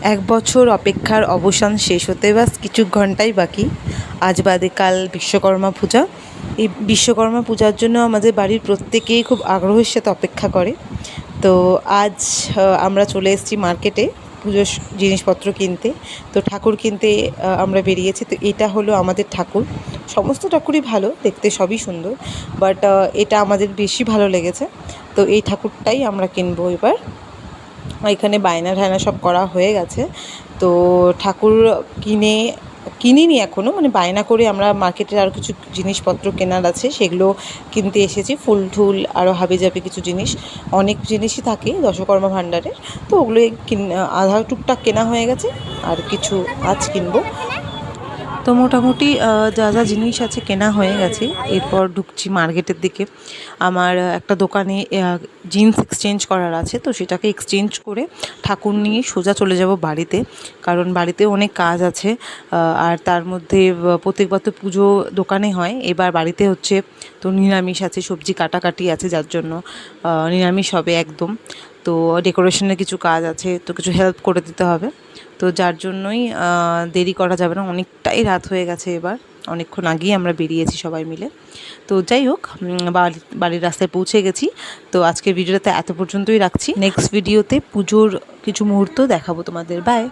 এক বছর অপেক্ষার অবসান শেষ হতে বাস কিছু ঘন্টাই বাকি। আজ বাদে কাল বিশ্বকর্মা পূজা। এই বিশ্বকর্মা পূজার জন্য আমাদের বাড়ির প্রত্যেকেই খুব আগ্রহের সাথে অপেক্ষা করে। তো আজ আমরা চলে এসেছি মার্কেটে পুজোর জিনিসপত্র কিনতে। তো ঠাকুর কিনতে আমরা বেরিয়েছি। তো এটা হলো আমাদের ঠাকুর। সমস্ত ঠাকুরই ভালো দেখতে, সবই সুন্দর, বাট এটা আমাদের বেশি ভালো লেগেছে। তো এই ঠাকুরটাই আমরা কিনবো এবার। এখানে বায়না ঠায়না সব করা হয়ে গেছে। তো ঠাকুর কিনিনি এখনও, মানে বায়না করে আমরা মার্কেটের আরও কিছু জিনিসপত্র কেনার আছে, সেগুলো কিনতে এসেছি। ফুল টুল আরও হাবিজাবি কিছু জিনিস, অনেক জিনিসই থাকে দশকর্মা ভাণ্ডারের। তো ওগুলোই আধা টুকটাক কেনা হয়ে গেছে, আর কিছু আজ কিনবো। তো মোটামুটি যা যা জিনিস আছে কেনা হয়ে গেছে। এরপর ঢুকছি মার্কেটের দিকে। আমার একটা দোকানে জিন্স এক্সচেঞ্জ করার আছে, তো সেটাকে এক্সচেঞ্জ করে ঠাকুর নিয়ে সোজা চলে যাব বাড়িতে, কারণ বাড়িতে অনেক কাজ আছে। আর তার মধ্যে প্রত্যেকবার তো পুজো দোকানে হয়, এবার বাড়িতে হচ্ছে। তো নিরামিষ আছে, সবজি কাটাকাটি আছে, যার জন্য নিরামিষ হবে একদম। তো ডেকোরেশনের কিছু কাজ আছে, তো কিছু হেল্প করে দিতে হবে। তো যার জন্যই দেরি করা যাবে না, অনেকটাই রাত হয়ে গেছে এবার, অনেকক্ষণ আগেই আমরা বেরিয়েছি সবাই মিলে। তো যাই হোক, বাড়ির রাস্তায় পৌঁছে গেছি। তো আজকের ভিডিওটা এত পর্যন্তই রাখছি। নেক্সট ভিডিওতে পুজোর কিছু মুহূর্ত দেখাবো তোমাদের। বাই।